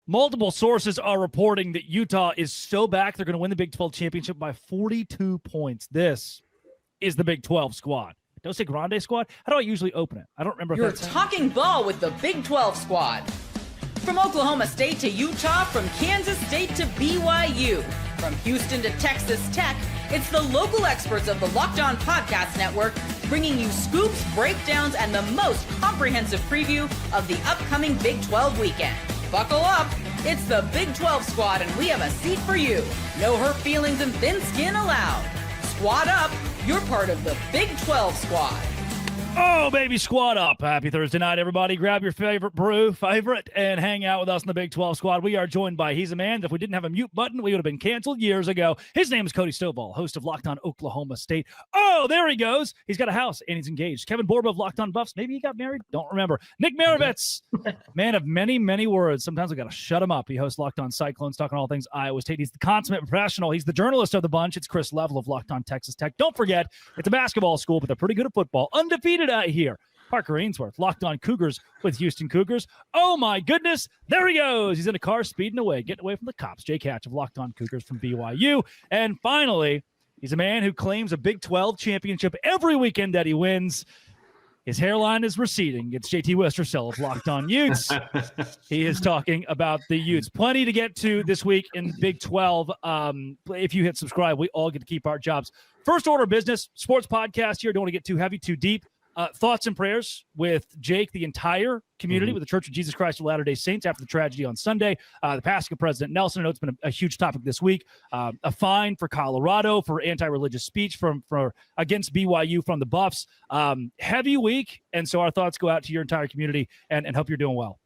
Multiple sources are reporting that Utah is so back, they're going to win the Big 12 championship by 42 points. This is the Big 12 squad. Don't say Grande squad. How do I usually open it? I don't remember. You're talking ball with the Big 12 squad. From Oklahoma State to Utah, from Kansas State to BYU, from Houston to Texas Tech, it's the local experts of the Locked On Podcast Network bringing you scoops, breakdowns, and the most comprehensive preview of the upcoming Big 12 weekend. Buckle up. It's the Big 12 squad, and we have a seat for you. No hurt feelings and thin skin allowed. Squad up. You're part of the Big 12 squad. Oh, baby, squad up. Happy Thursday night, everybody. Grab your favorite brew, and hang out with us in the Big 12 squad. We are joined by He's a Man. If we didn't have a mute button, we would have been canceled years ago. His name is Cody Stovall, host of Locked On Oklahoma State. Oh, there he goes. He's got a house, and he's engaged. Kevin Borba of Locked On Buffs. Maybe he got married. Don't remember. Nick Maravitz, man of many, many words. Sometimes we got to shut him up. He hosts Locked On Cyclones, talking all things Iowa State. He's the consummate professional. He's the journalist of the bunch. It's Chris Level of Locked On Texas Tech. Don't forget, it's a basketball school, but they're pretty good at football. Undefeated out here. Parker Ainsworth, Locked On Cougars with Houston Cougars. Oh, my goodness. There he goes. He's in a car speeding away, getting away from the cops. Jake Hatch of Locked On Cougars from BYU. And finally, he's a man who claims a Big 12 championship every weekend that he wins. His hairline is receding. It's JT Westercell of Locked On Utes. He is talking about the Utes. Plenty to get to this week in Big 12. If you hit subscribe, we all get to keep our jobs. First order of business, sports podcast here. Don't want to get too heavy, too deep. Thoughts and prayers with Jake, the entire community, with the Church of Jesus Christ of Latter-day Saints after the tragedy on Sunday, the passing of President Nelson. I know it's been a huge topic this week. A fine for Colorado for anti-religious speech for against BYU from the Buffs. Heavy week, and so our thoughts go out to your entire community and hope you're doing well.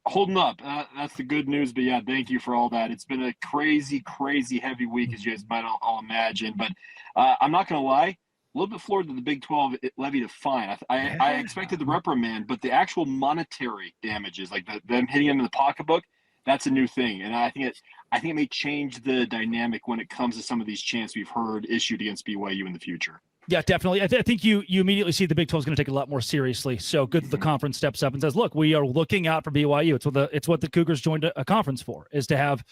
Holding up. That's the good news, but yeah, thank you for all that. It's been a crazy, crazy heavy week, as you guys might all imagine, but I'm not going to lie. A little bit floored that the Big 12 levied a fine. I expected the reprimand, but the actual monetary damages, like them hitting him in the pocketbook, that's a new thing. And I think it may change the dynamic when it comes to some of these chants we've heard issued against BYU in the future. Yeah, definitely. I think you immediately see the Big 12 is going to take it a lot more seriously. So good that the conference steps up and says, look, we are looking out for BYU. It's what the Cougars joined a conference for, is to have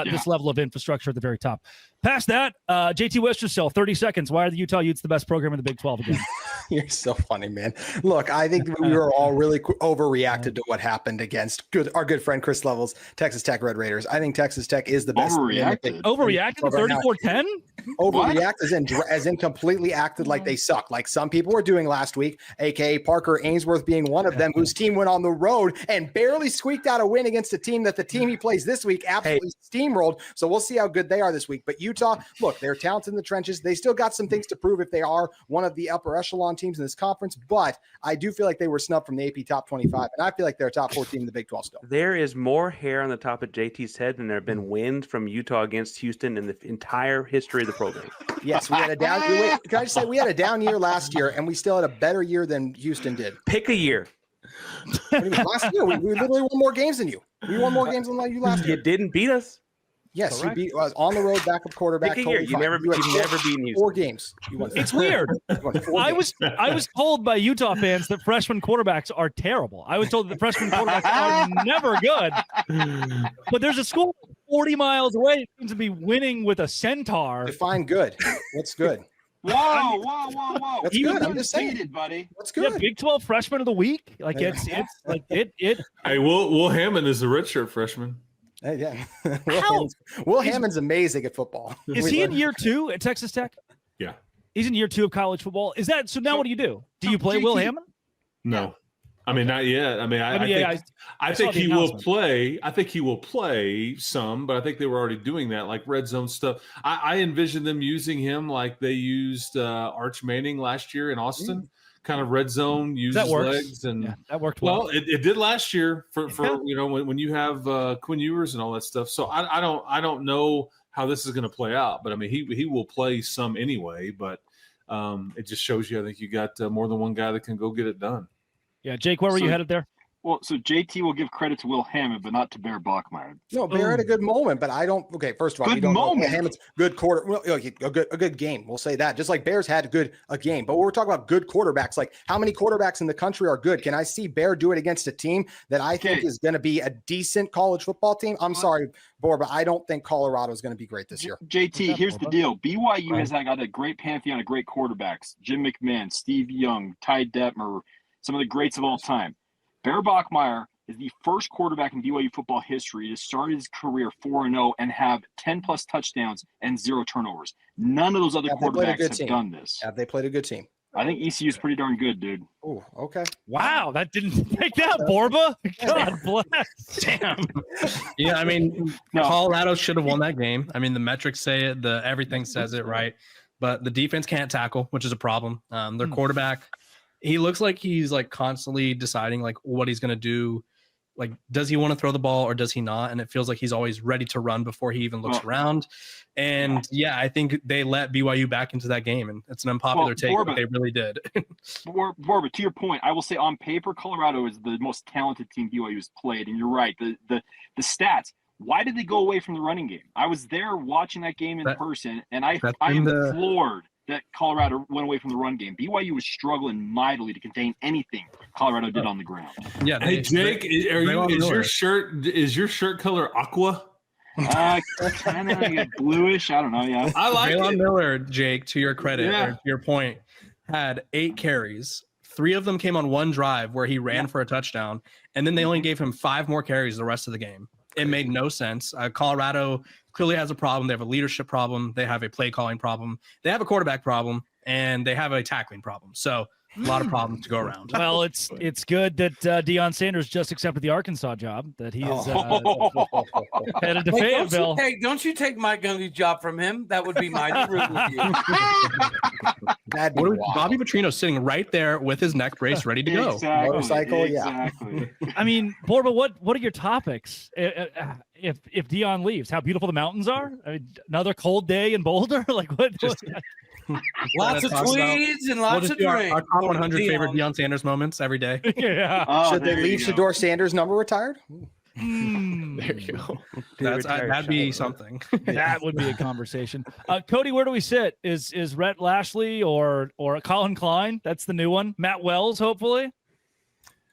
this level of infrastructure at the very top. Past that, JT Westercell, 30 seconds. Why are the Utah Utes the best program in the Big 12 again? You're so funny, man. Look, I think we were all really overreacted to what happened against our good friend Chris Level's Texas Tech Red Raiders. I think Texas Tech is the best. Overreacted to 34-10? Overreacted as in completely acted like they suck, like some people were doing last week, a.k.a. Parker Ainsworth being one of them, whose team went on the road and barely squeaked out a win against a team that the team he plays this week absolutely steamrolled. So we'll see how good they are this week. But Utah, look, they're talented in the trenches. They still got some things to prove if they are one of the upper echelon teams in this conference. But I do feel like they were snubbed from the AP top 25, and I feel like they're a top 4 team in the Big 12 still. There is more hair on the top of JT's head than there have been wins from Utah against Houston in the entire history of the program. Yes, we had a down. Can I just say we had a down year last year, and we still had a better year than Houston did. Pick a year. Last year, we literally won more games than you. We won more games than you last year. You didn't beat us. Yes, you beat us on the road, backup quarterback. Pick a year. You've never beaten Houston. 4 games. You won. It's weird. I was told by Utah fans that freshman quarterbacks are terrible. I was told that freshman quarterbacks are never good. But there's a school 40 miles away that seems to be winning with a centaur. Define good. What's good? Whoa. That's good. I'm just saying, buddy. What's good? Yeah, Big 12 freshman of the week. Like it's like it. Hey, Will Hammond is a redshirt freshman. Hey, yeah. Will Hammond's amazing at football. Is he in year 2 at Texas Tech? Yeah. He's in year 2 of college football. Is that so? Now what do you do? Do you play Will Hammond? No. I mean, not yet. I mean, I think he will play. I think he will play some, but I think they were already doing that, like red zone stuff. I envision them using him like they used Arch Manning last year in Austin, kind of red zone, use his legs, and that worked well. Well, it did last year for when you have Quinn Ewers and all that stuff. So I don't know how this is going to play out, but I mean he will play some anyway. But it just shows you, I think you got more than one guy that can go get it done. Yeah, Jake, where were you headed there? Well, so JT will give credit to Will Hammond, but not to Bear Bachmeier. No, Bear had a good moment, but I don't. Okay, first of all, Good we don't know moment. Hammond's good quarter. Well, a good game. We'll say that. Just like Bears had a game, but we're talking about good quarterbacks. Like how many quarterbacks in the country are good? Can I see Bear do it against a team that I think is going to be a decent college football team? I'm sorry, Bor, but I don't think Colorado is going to be great this year. JT, here's the deal. BYU has got a great pantheon of great quarterbacks. Jim McMahon, Steve Young, Ty Detmer, some of the greats of all time. Bear Bachmeier is the first quarterback in BYU football history to start his career 4-0 and have 10-plus touchdowns and 0 turnovers. None of those other quarterbacks have done this. Have they played a good team? I think ECU is pretty darn good, dude. Oh, okay. Wow, that didn't take that, Borba. God bless. Damn. Yeah, I mean, Colorado should have won that game. I mean, the metrics say it, everything says it, right? But the defense can't tackle, which is a problem. Their quarterback, he looks like he's like constantly deciding like what he's going to do. Like, does he want to throw the ball or does he not? And it feels like he's always ready to run before he even looks around. And yeah, I think they let BYU back into that game, and it's an unpopular take, but they really did. Borba, to your point, I will say on paper, Colorado is the most talented team BYU has played, and you're right. The stats. Why did they go away from the running game? I was there watching that game in person, and I am floored that Colorado went away from the run game. BYU was struggling mightily to contain anything Colorado did on the ground. Yeah. Hey, Jake, is your shirt color aqua? Kind of bluish. I don't know. Yeah, I like Braylon it. Miller, Jake, to your credit, or to your point, had 8 carries. 3 of them came on one drive where he ran for a touchdown, and then they only gave him 5 more carries the rest of the game. It made no sense. Colorado clearly has a problem. They have a leadership problem. They have a play calling problem. They have a quarterback problem, and they have a tackling problem. So a lot of problems to go around. Well, it's good that Deion Sanders just accepted the Arkansas job, that he is headed to Fayetteville. Don't you take Mike Gundy's job from him? That would be mighty rude of you. Bobby Petrino sitting right there with his neck brace ready to go. Exactly. Motorcycle, exactly. I mean, Borba, what are your topics if Deion leaves? How beautiful the mountains are? I mean, another cold day in Boulder? Like what? Lots of tweeds and lots of our top 100 favorite Deion Sanders moments every day. Yeah. Should they leave Shedeur Sanders' number retired? There you go. That'd be something. That would be a conversation. Cody, where do we sit? Is Rhett Lashley or Colin Klein? That's the new one. Matt Wells, hopefully.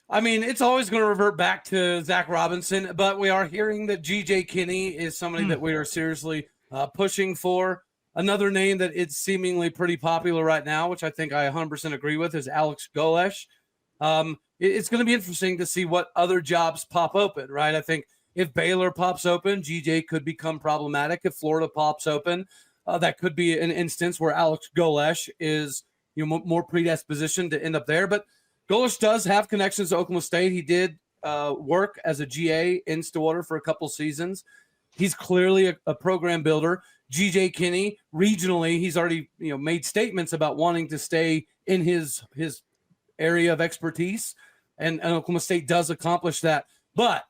I mean, it's always going to revert back to Zach Robinson, but we are hearing that G.J. Kinney is somebody that we are seriously pushing for. Another name that is seemingly pretty popular right now, which I think I 100% agree with, is Alex Golesh. It's going to be interesting to see what other jobs pop open, right? I think if Baylor pops open, GJ could become problematic. If Florida pops open, that could be an instance where Alex Golesh is more predispositioned to end up there. But Golesh does have connections to Oklahoma State. He did work as a GA in Stillwater for a couple seasons. He's clearly a program builder. GJ Kinney, regionally, he's already made statements about wanting to stay in his area of expertise, and Oklahoma State does accomplish that. But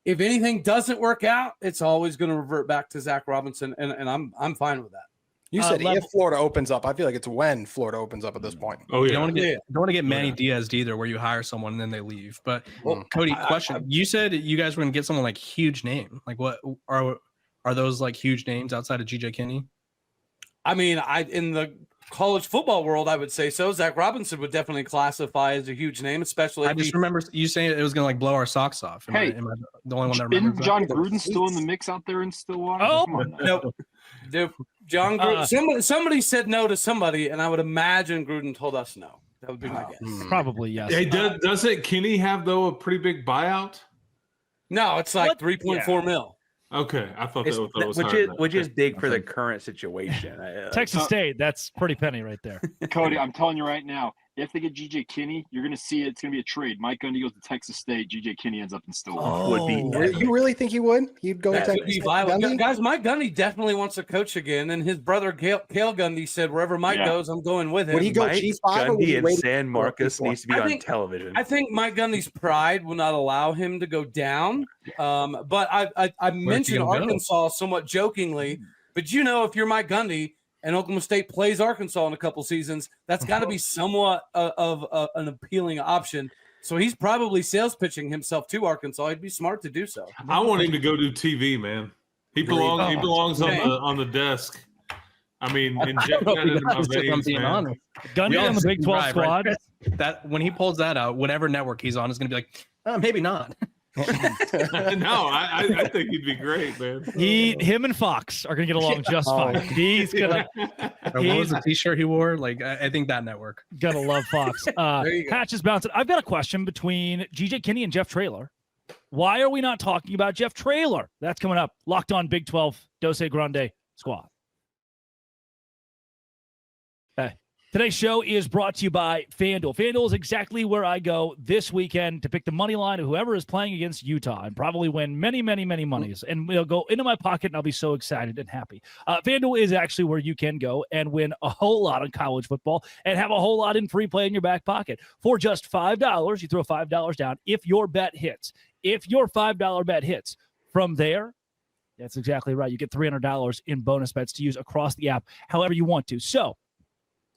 if anything doesn't work out, it's always going to revert back to Zach Robinson, and I'm fine with that. You said if Florida opens up. I feel like it's when Florida opens up at this point. Oh yeah. You don't want to get Manny Diaz either, where you hire someone and then they leave. But Cody, question: you said you guys were going to get someone like huge name. Like what are those like huge names outside of GJ Kinney? I mean, in the college football world, I would say so. Zach Robinson would definitely classify as a huge name, especially. I just remember you saying it was going to like blow our socks off. Am I the only one that remembers Isn't John Gruden still in the mix out there in Stillwater? Oh, no. John Gruden. Somebody said no to somebody, and I would imagine Gruden told us no. That would be my guess. Probably yes. Hey, doesn't Kinney have though a pretty big buyout? No, it's like 3.4 mil. Okay, I thought that was which is big for the current situation. Texas State, that's pretty penny right there. Cody, I'm telling you right now, if they get GJ Kinney, you're going to see it's going to be a trade. Mike Gundy goes to Texas State. GJ Kinney ends up in Stillwater. You really think he would? He'd go to Texas State? Guys, Mike Gundy definitely wants to coach again, and his brother Cale Gundy said, "Wherever Mike goes, I'm going with him." Would he go Mike G5? Gundy and San Marcos needs to be on television. I think Mike Gundy's pride will not allow him to go down. But I mentioned Arkansas somewhat jokingly, but if you're Mike Gundy and Oklahoma State plays Arkansas in a couple seasons, that's got to be somewhat of an appealing option. So he's probably sales pitching himself to Arkansas. He'd be smart to do so. I want him to go do TV, man. He belongs on the desk. I mean, inject that into my veins, man. Gundy on the Big 12 squad. Right? That when he pulls that out, whatever network he's on is going to be like, maybe not. No, I think he'd be great, man. Him and Fox are gonna get along just fine. He's gonna. What was the T-shirt he wore? Like, I think that network. Gotta love Fox. Hatch is bouncing. I've got a question between GJ Kinney and Jeff Traylor. Why are we not talking about Jeff Traylor? That's coming up. Locked on Big 12 Dose Grande squad. Hey. Today's show is brought to you by FanDuel. FanDuel is exactly where I go this weekend to pick the money line of whoever is playing against Utah and probably win many, many, many monies. And it'll go into my pocket and I'll be so excited and happy. FanDuel is actually where you can go and win a whole lot on college football and have a whole lot in free play in your back pocket. For just $5, you throw $5 down if your bet hits. If your $5 bet hits, from there, that's exactly right. You get $300 in bonus bets to use across the app however you want to. So,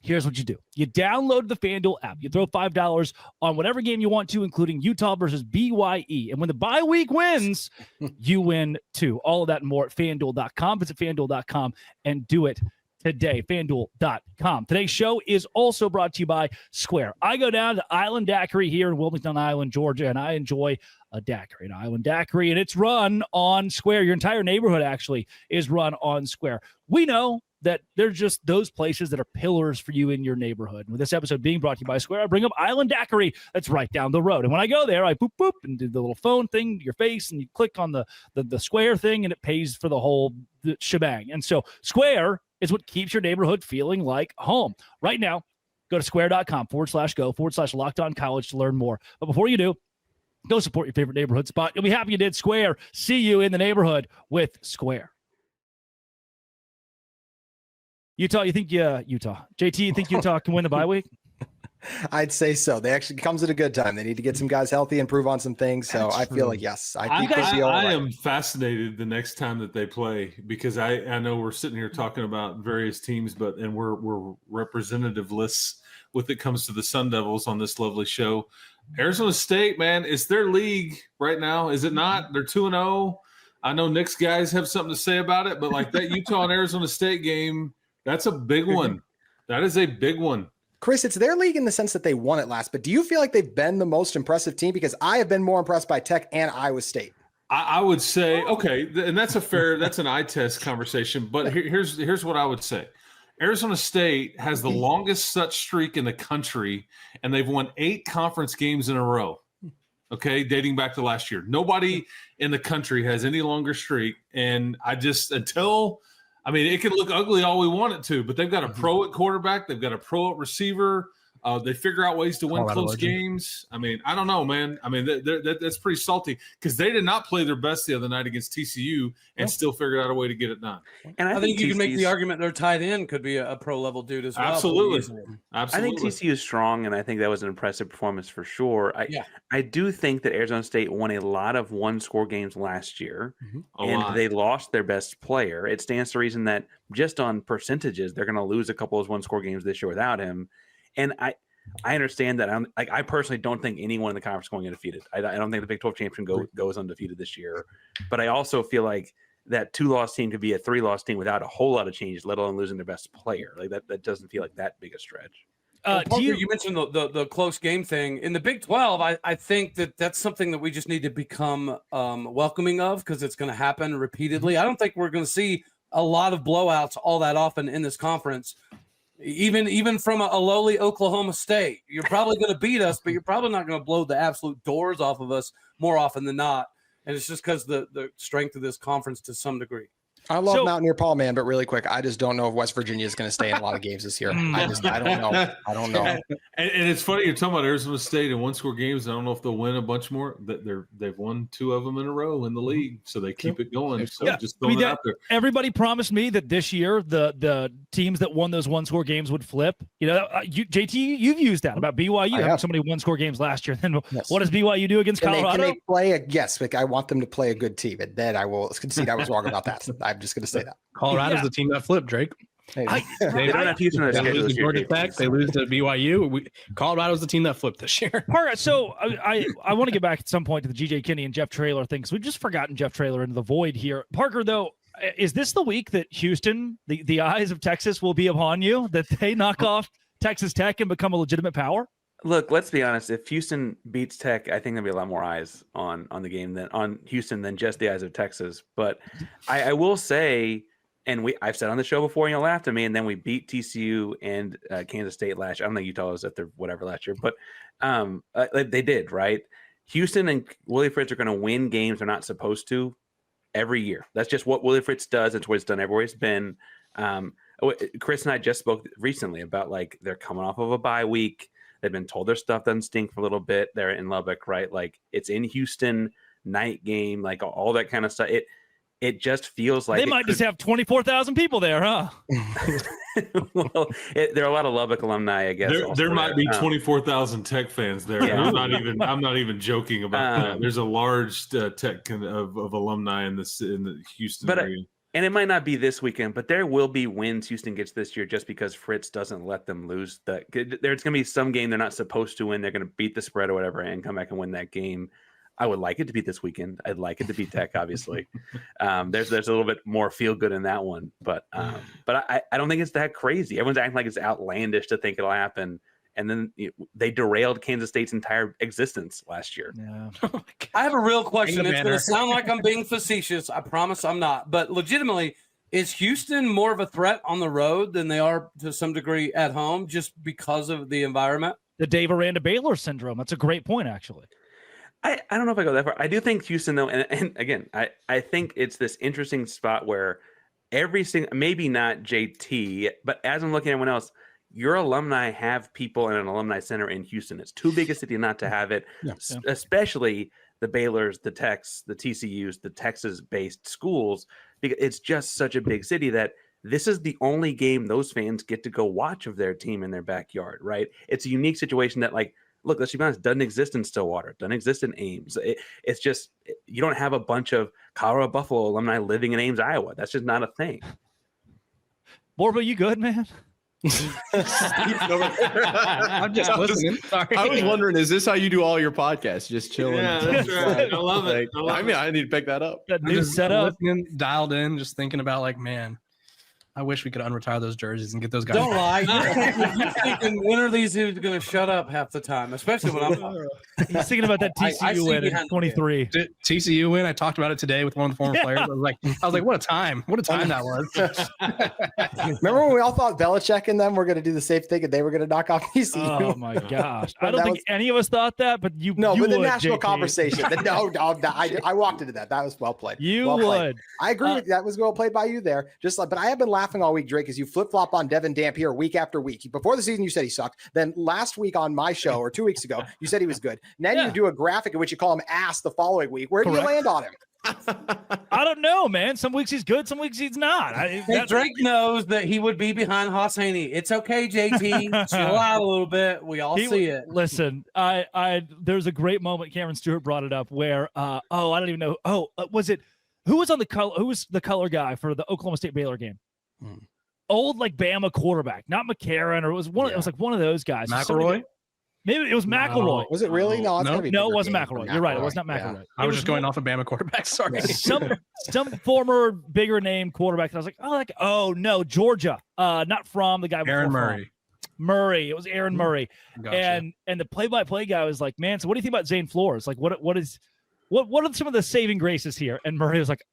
here's what you do. You download the FanDuel app. You throw $5 on whatever game you want to, including Utah versus BYU. And when the bye week wins, you win too. All of that and more at FanDuel.com. Visit FanDuel.com and do it today. FanDuel.com. Today's show is also brought to you by Square. I go down to Island Daiquiri here in Wilmington Island, Georgia, and I enjoy a daiquiri, an Island Daiquiri, and it's run on Square. Your entire neighborhood actually is run on Square. We know that they're just those places that are pillars for you in your neighborhood. And with this episode being brought to you by Square, I bring up Island Daiquiri that's right down the road. And when I go there, I boop, boop, and do the little phone thing to your face, and you click on the Square thing, and it pays for the whole shebang. And so Square is what keeps your neighborhood feeling like home. Right now, go to square.com/go/LockedOnCollege to learn more. But before you do, go support your favorite neighborhood spot. You'll be happy you did. Square. See you in the neighborhood with Square. Utah, JT, you think Utah can win the bye week? I'd say so. They actually comes at a good time. They need to get some guys healthy, improve on some things. So I feel like, yes, I think I am fascinated the next time that they play, because I know we're sitting here talking about various teams, and we're representativeless when it comes to the Sun Devils on this lovely show. Arizona State, man, it's their league right now. Is it not? They're 2-0. I know Nick's guys have something to say about it, but like that Utah and Arizona State game, that's a big one. That is a big one. Chris, it's their league in the sense that they won it last, but do you feel like they've been the most impressive team? Because I have been more impressed by Tech and Iowa State. I would say, okay, and that's an eye test conversation, but here's what I would say. Arizona State has the longest such streak in the country, and they've won 8 conference games in a row, okay, dating back to last year. Nobody in the country has any longer streak, and it can look ugly all we want it to, but they've got a pro at quarterback. They've got a pro at receiver. They figure out ways to win close games. I don't know, man. That's pretty salty, because they did not play their best the other night against TCU and still figured out a way to get it done. And I think you can make the argument their tight end could be a pro level dude as well. Absolutely. I think TCU is strong, and I think that was an impressive performance for sure. I do think that Arizona State won a lot of one-score games last year, and they lost their best player. It stands to reason that just on percentages, they're going to lose a couple of one-score games this year without him. And I understand that. I personally don't think anyone in the conference is going undefeated. I don't think the Big 12 champion goes undefeated this year. But I also feel like that 2-loss team could be a 3-loss team without a whole lot of changes, let alone losing their best player. Like that doesn't feel like that big a stretch. Parker, you mentioned the close game thing in the Big 12. I think that's something that we just need to become welcoming of, because it's going to happen repeatedly. I don't think we're going to see a lot of blowouts all that often in this conference. Even from a lowly Oklahoma State, you're probably going to beat us, but you're probably not going to blow the absolute doors off of us more often than not. And it's just because the strength of this conference to some degree. I love Mountaineer Paul, man, but really quick, I just don't know if West Virginia is going to stay in a lot of games this year. I don't know. And it's funny, you're talking about Arizona State in one-score games. I don't know if they'll win a bunch more. They've won 2 of them in a row in the league, so they keep it going. So just throwing it out there. Everybody promised me that this year the teams that won those one-score games would flip. JT, you've used that about BYU having so many one-score games last year. Then what does BYU do against Colorado? Can they play yes, I want them to play a good team, and then I will concede I was wrong about that. I'm just going to say that. Colorado's the team that flipped, Drake. They don't have Houston on their schedule this year. Georgia Tech, they lose to BYU. Colorado's the team that flipped this year. All right, so I want to get back at some point to the G.J. Kinney and Jeff Traylor thing, because we've just forgotten Jeff Traylor into the void here. Parker, though, is this the week that Houston, the eyes of Texas, will be upon you, that they knock off Texas Tech and become a legitimate power? Look, let's be honest. If Houston beats Tech, I think there'll be a lot more eyes on the game on Houston than just the eyes of Texas. But I will say, and I've said on the show before, laughed at me, and then we beat TCU and Kansas State last year. I don't think Utah was at their whatever last year, but they did, right? Houston and Willie Fritz are going to win games they're not supposed to every year. That's just what Willie Fritz does. It's what he's done everywhere he's been. Chris and I just spoke recently about they're coming off of a bye week. They've been told their stuff doesn't stink for a little bit. They're in Lubbock, right? It's in Houston, night game, all that kind of stuff. It just feels like they might just have 24,000 people there, huh? Well, there are a lot of Lubbock alumni, I guess. There might be 24,000 Tech fans there. Yeah. I'm not even joking about that. There's a large Tech of alumni in the Houston area. And it might not be this weekend, but there will be wins Houston gets this year just because Fritz doesn't let them lose. There's going to be some game they're not supposed to win. They're going to beat the spread or whatever and come back and win that game. I would like it to be this weekend. I'd like it to be Tech, obviously. There's a little bit more feel good in that one, but I don't think it's that crazy. Everyone's acting like it's outlandish to think it'll happen. And then they derailed Kansas State's entire existence last year. Yeah. I have a real question. It's going to sound like I'm being facetious. I promise I'm not. But legitimately, is Houston more of a threat on the road than they are to some degree at home just because of the environment? The Dave Aranda Baylor syndrome. That's a great point, actually. I don't know if I go that far. I do think Houston, though, and again, I think it's this interesting spot where every single, maybe not JT, but as I'm looking at everyone else, your alumni have people in an alumni center in Houston. It's too big a city not to have it, especially the Baylors, the Techs, the TCUs, the Texas-based schools. Because it's just such a big city that this is the only game those fans get to go watch of their team in their backyard, right? It's a unique situation that, look, let's be honest, doesn't exist in Stillwater, doesn't exist in Ames. It's just, you don't have a bunch of Colorado Buffalo alumni living in Ames, Iowa. That's just not a thing. Borba, you good, man? I'm just listening. Sorry. I was wondering, is this how you do all your podcasts? Just chilling? Yeah, that's right. I love it. I need to pick that up. That new setup. Dialed in, just thinking about man, I wish we could unretire those jerseys and get those guys. Don't lie. You're thinking, when are these dudes going to shut up half the time? Especially when I'm. He's thinking about that TCU win in 23. TCU win. I talked about it today with one of the former players. I was like, what a time! What a time that was. Remember when we all thought Belichick and them were going to do the same thing and they were going to knock off TCU? Oh my gosh! I don't think any of us thought that, but you. No, you but the would, national JT. conversation. I walked into that. That was well played. You well would. Played. I agree with you. That was well played by you there. But I have been laughing all week, Drake, as you flip flop on Devin Dampier week after week. Before the season, you said he sucked. Then last week on my show, or 2 weeks ago, you said he was good. Then you do a graphic in which you call him ass the following week. Where do you land on him? I don't know, man. Some weeks he's good, some weeks he's not. Drake knows that he would be behind Haas Haney. It's okay, JT. Chill out a little bit. We all see it. Listen, there's a great moment. Cameron Stewart brought it up where, I don't even know. Was it who was on the color? Who was the color guy for the Oklahoma State Baylor game? Old Bama quarterback, not McCarron, or it was one. It was one of those guys. McElroy. Maybe it was McElroy. Was it really? No, it wasn't McElroy. You're right. It was not McElroy. Yeah. I was just going off of Bama quarterback. Sorry. Some former bigger name quarterback. I was like, no, Georgia. Not from the guy. Aaron Murray. Murray. It was Aaron Murray. Gotcha. And the play-by-play guy was like, man, so what do you think about Zane Flores? What are some of the saving graces here? And Murray was like,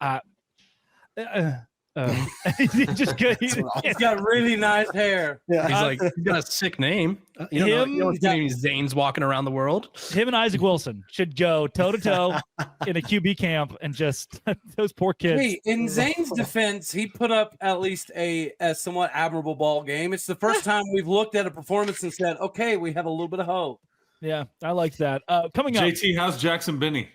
he's got really nice hair. Yeah. He's he's got a sick name. Zane's walking around the world. Him and Isaac Wilson should go toe-to-toe in a QB camp and just those poor kids. Hey, in Zane's defense, he put up at least a somewhat admirable ball game. It's the first time we've looked at a performance and said, okay, we have a little bit of hope. Yeah, I like that. Coming up. JT, how's Jackson Benny?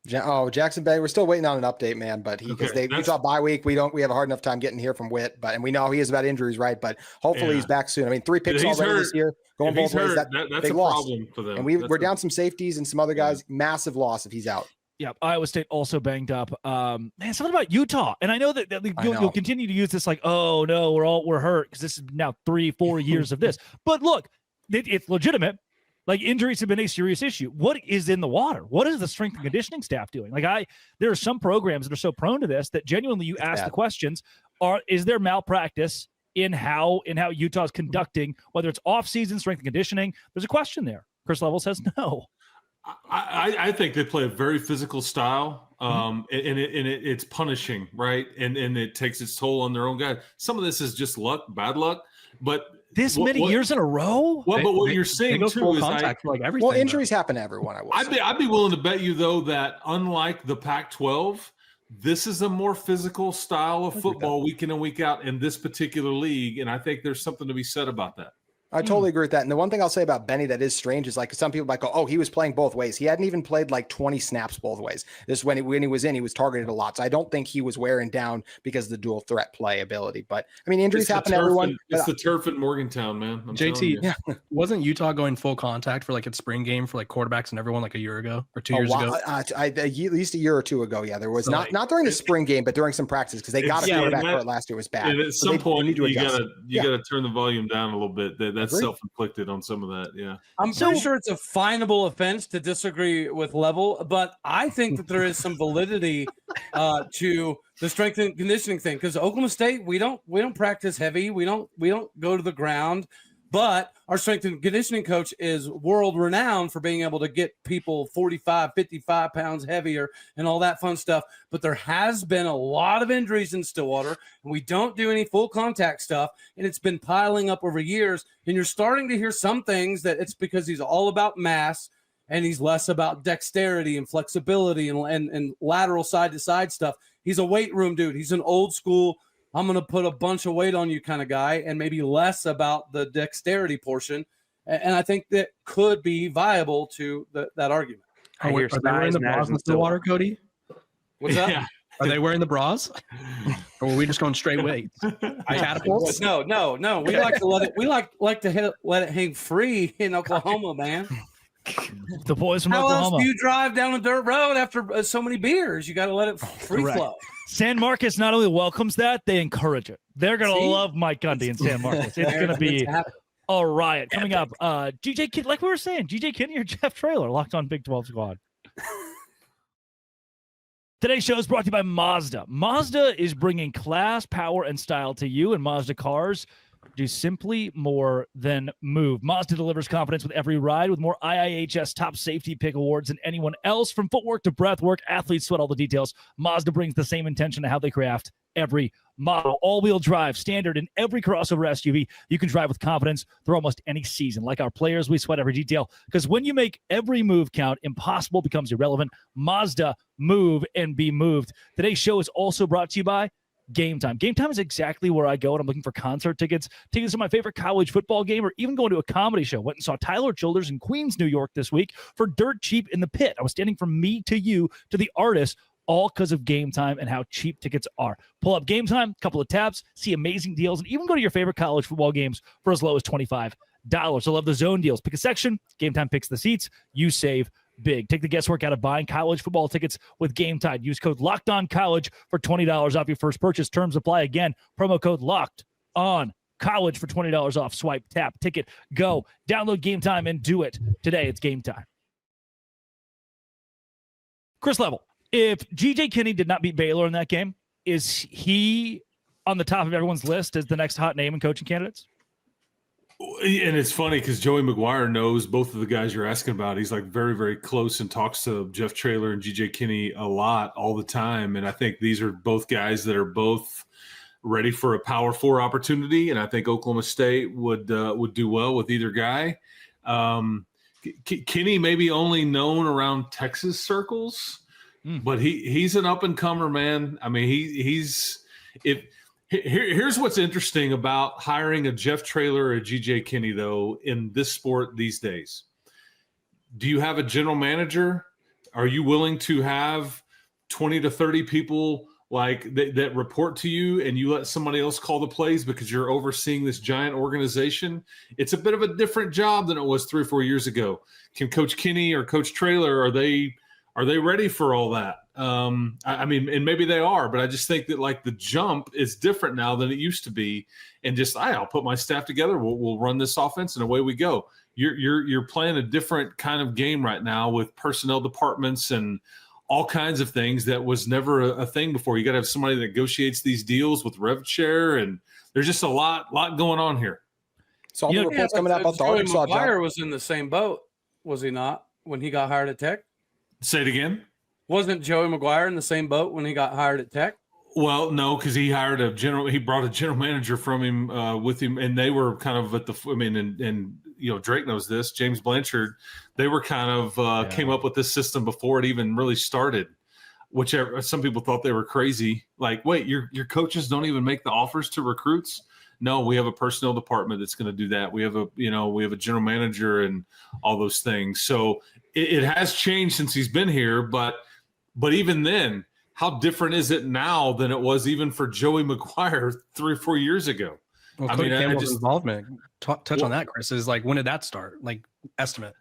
Jackson Bay. We're still waiting on an update, man. But we saw bye week. We have a hard enough time getting here from Witt, and we know he is about injuries, right? But hopefully he's back soon. I mean, 3 picks already this year, going both ways. That's a problem for them. And we're down some safeties and some other guys. Massive loss if he's out. Yeah, Iowa State also banged up. Man, something about Utah, and I know that you'll continue to use this like, oh no, we're hurt because this is now 3-4 years of this. But look, it's legitimate. Like injuries have been a serious issue. What is in the water? What is the strength and conditioning staff doing? Like there are some programs that are so prone to this that genuinely you ask the questions: is there malpractice in how Utah's conducting, whether it's off-season strength and conditioning? There's a question there. Chris Level says no. I think they play a very physical style, and it's punishing, right? And it takes its toll on their own guys. Some of this is just luck, bad luck, but this many years in a row. Well, but what you're saying too is like everything. Well, injuries happen to everyone. I'd be willing to bet you though that unlike the Pac-12, this is a more physical style of football week in and week out in this particular league, and I think there's something to be said about that. I totally agree with that. And the one thing I'll say about Benny that is strange is like some people might go, oh, he was playing both ways. He hadn't even played like 20 snaps both ways. This when he was in, he was targeted a lot. So I don't think he was wearing down because of the dual threat play ability. But I mean, injuries happen to everyone. It's the turf at Morgantown, man. JT, wasn't Utah going full contact for like its spring game for like quarterbacks and everyone like a year ago or 2 years ago? At least a year or two ago. Yeah, there was not during the spring game, but during some practices because they got a quarterback hurt last year. It was bad. And at some point, you gotta turn the volume down a little bit. That's self-inflicted on some of that. Yeah, I'm pretty sure it's a finable offense to disagree with Level, but I think that there is some validity to the strength and conditioning thing because Oklahoma State we don't practice heavy, we don't go to the ground, but our strength and conditioning coach is world renowned for being able to get people 45, 55 pounds heavier and all that fun stuff. But there has been a lot of injuries in Stillwater, and we don't do any full contact stuff, and it's been piling up over years. And you're starting to hear some things that it's because he's all about mass and he's less about dexterity and flexibility and lateral side to side stuff. He's a weight room dude. He's an old school, I'm going to put a bunch of weight on you kind of guy, and maybe less about the dexterity portion. And I think that could be viable to that argument. Are they wearing the bras in Stillwater, Cody? What's that? Yeah. Are they wearing the bras? Or are we just going straight weights? Catapults? No. We like to let it. We like to let it hang free in Oklahoma, man. The boys from How Oklahoma. How else do you drive down a dirt road after so many beers? You got to let it free flow. San Marcos not only welcomes that, they encourage it. They're going to love Mike Gundy in San Marcos. It's going to be a riot. Coming up, GJ Kinney, like we were saying, GJ Kinney or Jeff Traylor, locked on Big 12 Squad. Today's show is brought to you by Mazda. Mazda is bringing class, power, and style to you, and Mazda cars do simply more than move. Mazda delivers confidence with every ride with more IIHS top safety pick awards than anyone else. From footwork to breath work, athletes sweat all the details. Mazda brings the same intention to how they craft every model. All-wheel drive, standard in every crossover SUV. You can drive with confidence through almost any season. Like our players, we sweat every detail because when you make every move count, impossible becomes irrelevant. Mazda, move and be moved. Today's show is also brought to you by Game Time. Game Time is exactly where I go when I'm looking for concert tickets to my favorite college football game, or even going to a comedy show. Went and saw Tyler Childers in Queens, New York this week for dirt cheap in the pit. I was standing from me to you to the artist, all because of Game Time and how cheap tickets are. Pull up Game Time, couple of tabs, see amazing deals, and even go to your favorite college football games for as low as $25. I love the zone deals. Pick a section, Game Time picks the seats, you save big. Take the guesswork out of buying college football tickets with Game Time. Use code LOCKEDONCollege for $20 off your first purchase. Terms apply. Again, promo code LOCKEDONCollege for $20 off. Swipe, tap, ticket, go. Download Game Time and do it today. It's Game Time. Chris Level, if GJ Kinney did not beat Baylor in that game, is he on the top of everyone's list as the next hot name in coaching candidates? And it's funny because Joey McGuire knows both of the guys you're asking about. He's like very, very close and talks to Jeff Traylor and GJ Kinney a lot all the time. And I think these are both guys that are both ready for a Power 4 opportunity. And I think Oklahoma State would do well with either guy. Kinney may be only known around Texas circles, but he's an up and comer, man. I mean, Here's what's interesting about hiring a Jeff Traylor or a GJ Kinney, though, in this sport these days. Do you have a general manager? Are you willing to have 20 to 30 people like that report to you, and you let somebody else call the plays because you're overseeing this giant organization? It's a bit of a different job than it was 3 or 4 years ago. Can Coach Kinney or Coach Traylor, are Are they ready for all that? I mean, and maybe they are, but I just think that like the jump is different now than it used to be. And just, I'll put my staff together. We'll run this offense and away we go. You're playing a different kind of game right now with personnel departments and all kinds of things that was never a thing before. You got to have somebody that negotiates these deals with rev share, and there's just a lot going on here. So all the reports coming out about the Arkansas McGuire was in the same boat, was he not, when he got hired at Tech? Say it again. Wasn't Joey McGuire in the same boat when he got hired at Tech? Well, no, because he hired he brought a general manager from him with him, and they were kind of at the. I mean, and Drake knows this. James Blanchard, they were kind of came up with this system before it even really started. Whichever some people thought they were crazy. Like, wait, your coaches don't even make the offers to recruits? No, we have a personnel department that's going to do that. We have a general manager and all those things. So it has changed since he's been here, but even then, how different is it now than it was even for Joey McGuire 3 or 4 years ago? Well, Cody Campbell's involvement. Touch on that, Chris. Is like, when did that start? Like, estimate.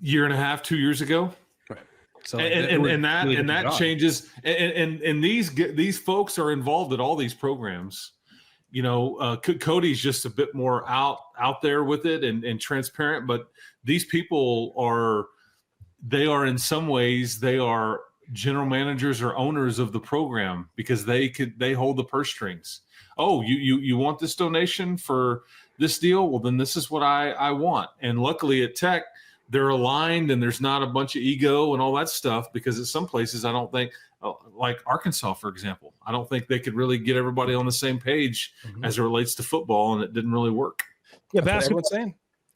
Year and a half, 2 years ago. Right. So that changes. And these folks are involved in all these programs. Cody's just a bit more out there with it and transparent, but these people are in some ways, they are general managers or owners of the program because they hold the purse strings. Oh, you want this donation for this deal? Well, then this is what I want. And luckily at Tech, they're aligned and there's not a bunch of ego and all that stuff, because at some places, I don't think, like Arkansas, for example, I don't think they could really get everybody on the same page as it relates to football, and it didn't really work. Yeah, basketball.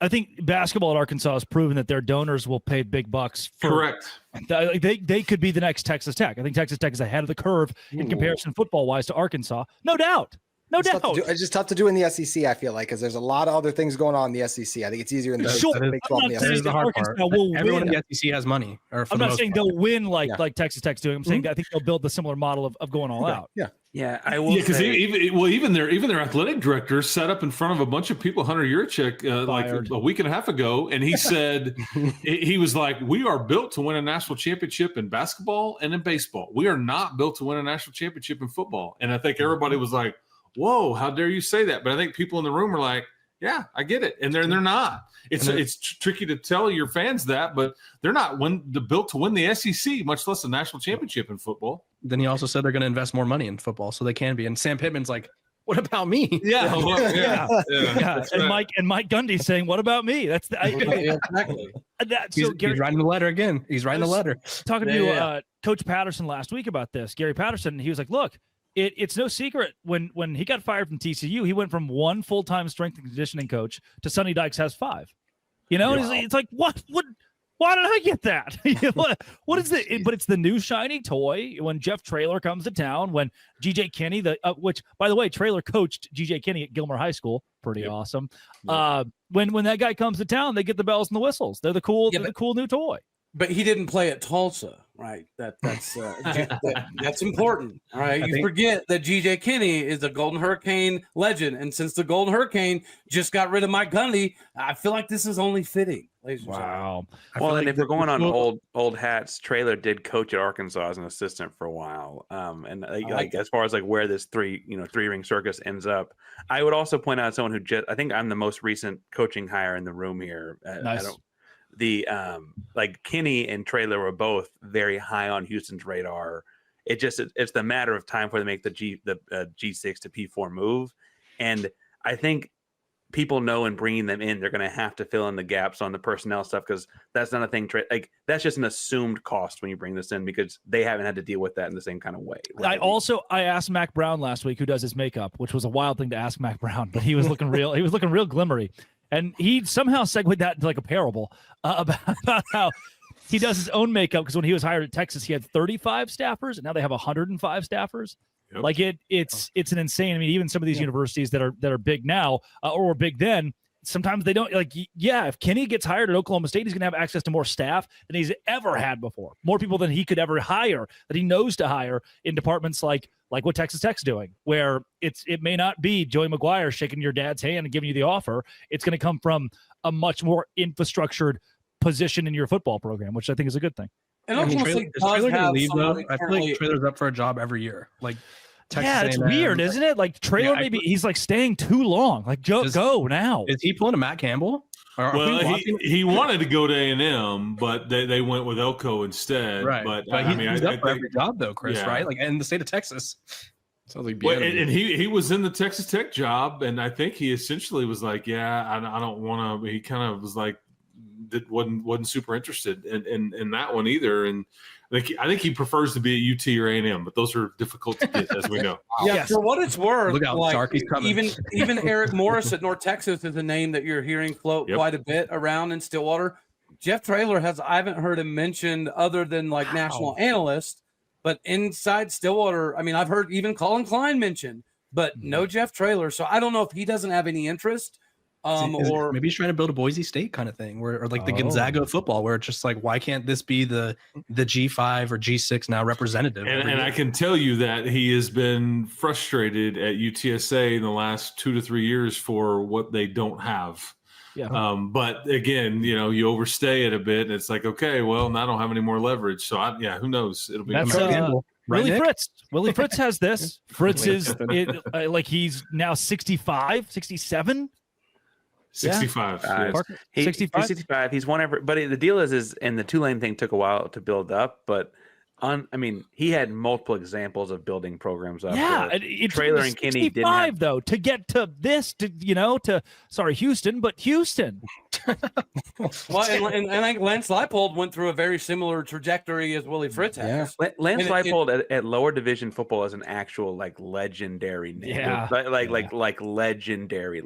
I think basketball at Arkansas has proven that their donors will pay big bucks. Correct. They could be the next Texas Tech. I think Texas Tech is ahead of the curve in comparison football-wise to Arkansas. No doubt. It's just tough to do in the SEC, I feel like, because there's a lot of other things going on in the SEC. I think it's easier in the Big 12 and the SEC. The hard part. Everyone in the SEC has money. I'm not saying they'll win like Texas Tech's doing. I'm saying that I think they'll build the similar model of going all out. Yeah, I will. Because even their athletic director sat up in front of a bunch of people, Hunter Yurchek, like a week and a half ago, and he said he was like, "We are built to win a national championship in basketball and in baseball. We are not built to win a national championship in football." And I think everybody was like, "Whoa, how dare you say that?" But I think people in the room are like, "Yeah, I get it," and they're not. It's tricky to tell your fans that, but they're not built to win the SEC, much less a national championship in football. Then he also said they're going to invest more money in football, so they can be. And Sam Pittman's like, "What about me?" Yeah. And Mike Gundy's saying, "What about me?" That's exactly. He's writing the letter again. He's writing the letter. Talking to Coach Patterson last week about this, Gary Patterson, he was like, "Look, it's no secret when he got fired from TCU, he went from 1 full-time strength and conditioning coach to Sonny Dykes has 5. It's like, what? Why did I get that? What is it? But it's the new shiny toy when Jeff Traylor comes to town, when GJ Kinney, which, by the way, Traylor coached GJ Kinney at Gilmer High School. Pretty awesome. When that guy comes to town, they get the bells and the whistles. They're the cool new toy. But he didn't play at Tulsa, right? That's important. All right. You forget that GJ Kinney is a Golden Hurricane legend. And since the Golden Hurricane just got rid of Mike Gundy, I feel like this is only fitting. Wow. Well, and if we're going on old hats, Traylor did coach at Arkansas as an assistant for a while. As far as like where this three-ring circus ends up, I would also point out someone who I think I'm the most recent coaching hire in the room here. Nice. Kinney and Traylor were both very high on Houston's radar. It's the matter of time for them to make the G6 to P4 move, and I think people know in bringing them in, they're going to have to fill in the gaps on the personnel stuff, because that's not a thing. That's just an assumed cost when you bring this in, because they haven't had to deal with that in the same kind of way. Right? I asked Mac Brown last week, who does his makeup, which was a wild thing to ask Mac Brown, but he was looking real. He was looking real glimmery. And he somehow segued that into like a parable about how he does his own makeup, because when he was hired at Texas, he had 35 staffers, and now they have 105 staffers. Yep. Like it's an insane. I mean, even some of these universities that are big now or were big then, sometimes they don't if Kenny gets hired at Oklahoma State, he's going to have access to more staff than he's ever had before. More people than he could ever hire, that he knows to hire in departments like what Texas Tech's doing, where it may not be Joey McGuire shaking your dad's hand and giving you the offer. It's going to come from a much more infrastructured position in your football program, which I think is a good thing. And Oklahoma State does have somebody I feel like Traylor's up for a job every year. Like, Texas it's weird, isn't it? Like Traylor, maybe he's like staying too long. Like, go now. Is he pulling a Matt Campbell? Well, he wanted to go to A&M, but they went with Elko instead. Right. But he's up for every job though, Chris. Yeah. Right? Like in the state of Texas. Sounds like and he was in the Texas Tech job, and I think he essentially was like, I don't want to. He kind of was like, wasn't super interested in that one either, and. I think he prefers to be at UT or A&M, but those are difficult to get, as we know. Yeah, for what it's worth, even Eric Morris at North Texas is a name that you're hearing float quite a bit around in Stillwater. Jeff Traylor I haven't heard him mentioned other than like national analyst, but inside Stillwater, I mean, I've heard even Colin Klein mentioned, but no Jeff Traylor. So I don't know if he doesn't have any interest. Or maybe he's trying to build a Boise State kind of thing, or like the Gonzaga of football, where it's just like, why can't this be the G5 or G6 now representative? And I can tell you that he has been frustrated at UTSA in the last 2 to 3 years for what they don't have. Yeah. But again, you overstay it a bit, and it's like, okay, well, now I don't have any more leverage. So who knows? It'll be Willie Fritz. Willie Fritz has this. Fritz is like he's now 65, 67. 65. He's 65. 65. He's won every. But the deal is, and the Tulane thing took a while to build up. But he had multiple examples of building programs up. Yeah, Traylor and Kinney didn't have though to get to this. Houston, but Houston. Well, and I think Lance Leipold went through a very similar trajectory as Willie Fritz has. Yeah. Lance Leipold at lower division football is an actual like legendary name. Yeah, like legendary.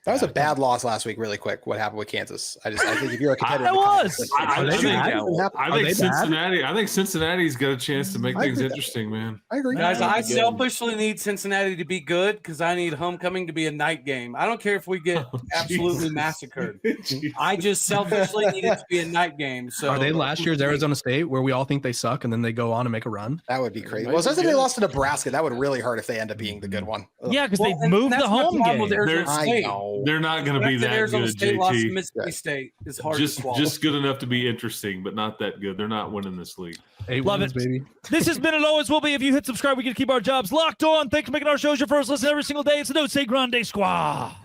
That was a bad loss last week. Really quick, what happened with Kansas? I think if you're a competitor, I think Cincinnati's got a chance to make things interesting, man. I agree, guys. I selfishly need Cincinnati to be good because I need homecoming to be a night game. I don't care if we get absolutely massacred. I just selfishly need it to be a night game. So are they last year's Arizona State where we all think they suck and then they go on and make a run? That would be crazy. Well, especially if they lost to Nebraska, that would really hurt if they end up being the good one. Yeah, because they moved the home game. They're not going to be that Arizona good. State JT. lost to Mississippi State is hard to swallow. Just good enough to be interesting, but not that good. They're not winning this league. Love it, baby. This has been and always will be. If you hit subscribe, we can keep our jobs locked on. Thanks for making our shows your first listen every single day. It's the Don't Say Grande Squad.